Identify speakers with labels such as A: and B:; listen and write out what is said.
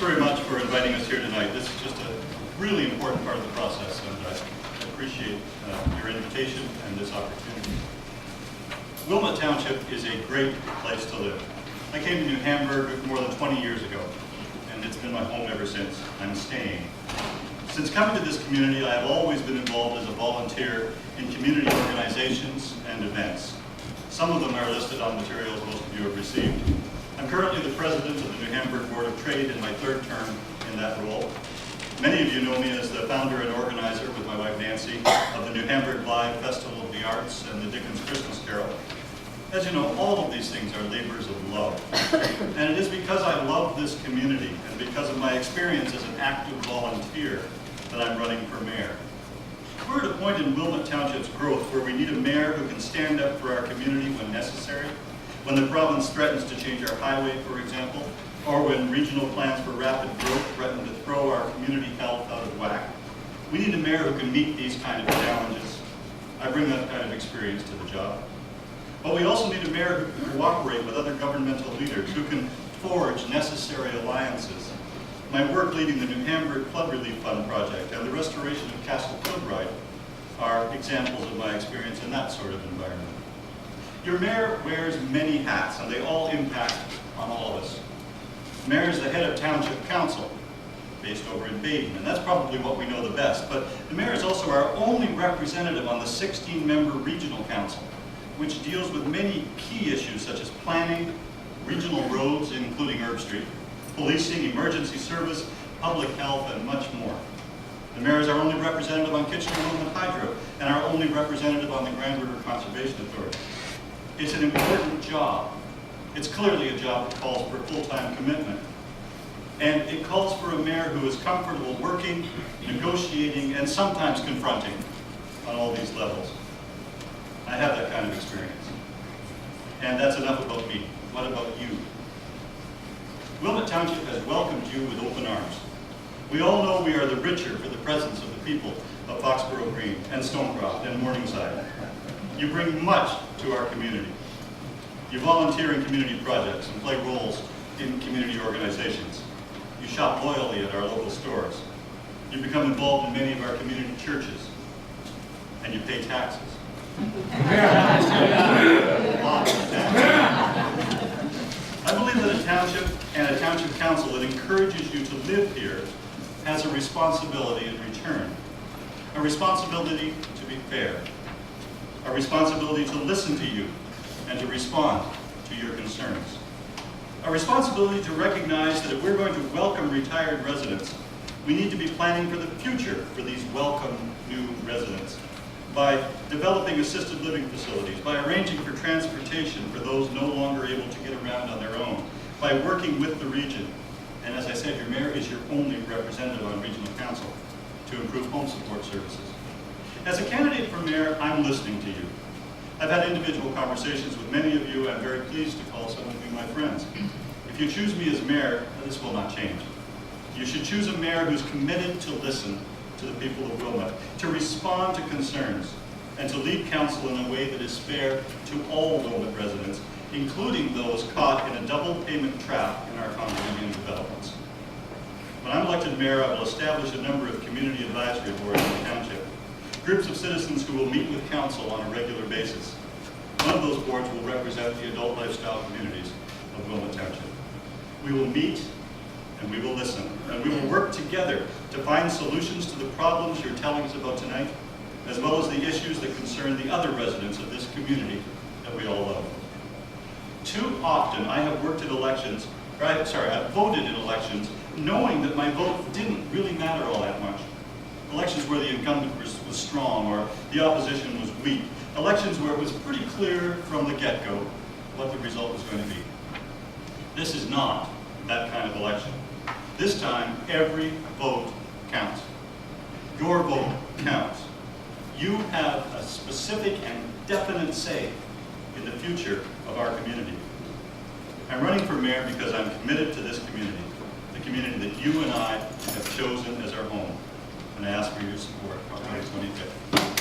A: very much for inviting us here tonight. This is just a really important part of the process, and I appreciate your invitation and this opportunity. Wilmot Township is a great place to live. I came to New Hamburg more than 20 years ago, and it's been my home ever since. I'm staying. Since coming to this community, I have always been involved as a volunteer in community organizations and events. Some of them are listed on materials most of you have received. I'm currently the president of the New Hamburg Board of Trade in my third term in that role. Many of you know me as the founder and organizer with my wife Nancy of the New Hamburg Live Festival of the Arts and the Dickens Christmas Carol. As you know, all of these things are labors of love. And it is because I love this community and because of my experience as an active volunteer that I'm running for mayor. We're at a point in Wilmot Township's growth where we need a mayor who can stand up for our community when necessary, when the province threatens to change our highway, for example, or when regional plans for rapid growth threaten to throw our community health out of whack. We need a mayor who can meet these kind of challenges. I bring that kind of experience to the job. But we also need a mayor who can cooperate with other governmental leaders, who can forge necessary alliances. My work leading the New Hamburg Flood Relief Fund project and the restoration of Castle Kilbride are examples of my experience in that sort of environment. Your mayor wears many hats, and they all impact on all of us. The mayor is the head of Township Council, based over in Baden, and that's probably what we know the best. But the mayor is also our only representative on the 16-member Regional Council, which deals with many key issues such as planning, regional roads, including Herb Street, policing, emergency service, public health, and much more. The mayor is our only representative on Kitchener-Wilmot Hydro, and our only representative on the Grand River Conservation Authority. It's an important job. It's clearly a job that calls for full-time commitment. And it calls for a mayor who is comfortable working, negotiating, and sometimes confronting on all these levels. I have that kind of experience. And that's enough about me. What about you? Wilmot Township has welcomed you with open arms. We all know we are the richer for the presence of the people of Foxboro Green and Stonecroft and Morningside. You bring much to our community. You volunteer in community projects and play roles in community organizations. You shop loyally at our local stores. You become involved in many of our community churches. And you pay taxes. I believe that a township and a township council that encourages you to live here has a responsibility in return. A responsibility to be fair. A responsibility to listen to you and to respond to your concerns. A responsibility to recognize that if we're going to welcome retired residents, we need to be planning for the future for these welcome new residents, by developing assisted living facilities, by arranging for transportation for those no longer able to get around on their own, by working with the region. And as I said, your mayor is your only representative on regional council to improve home support services. As a candidate for mayor, I'm listening to you. I've had individual conversations with many of you. I'm very pleased to call some of you my friends. If you choose me as mayor, this will not change. You should choose a mayor who's committed to listen to the people of Wilmot, to respond to concerns, and to lead council in a way that is fair to all Wilmot residents, including those caught in a double payment trap in our condominium developments. When I'm elected mayor, I will establish a number of community advisory boards in the township, groups of citizens who will meet with council on a regular basis. One of those boards will represent the adult lifestyle communities of Wilmot Township. We will meet and we will listen, and we will work together to find solutions to the problems you're telling us about tonight, as well as the issues that concern the other residents of this community that we all love. Too often I have worked in elections, I've voted in elections knowing that my vote didn't really matter all that much. Elections where the incumbent was strong or the opposition was weak. Elections where it was pretty clear from the get-go what the result was going to be. This is not that kind of election. This time, every vote counts. Your vote counts. You have a specific and definite say in the future of our community. I'm running for mayor because I'm committed to this community, the community that you and I have chosen as our home. And I ask for your support on May 25th.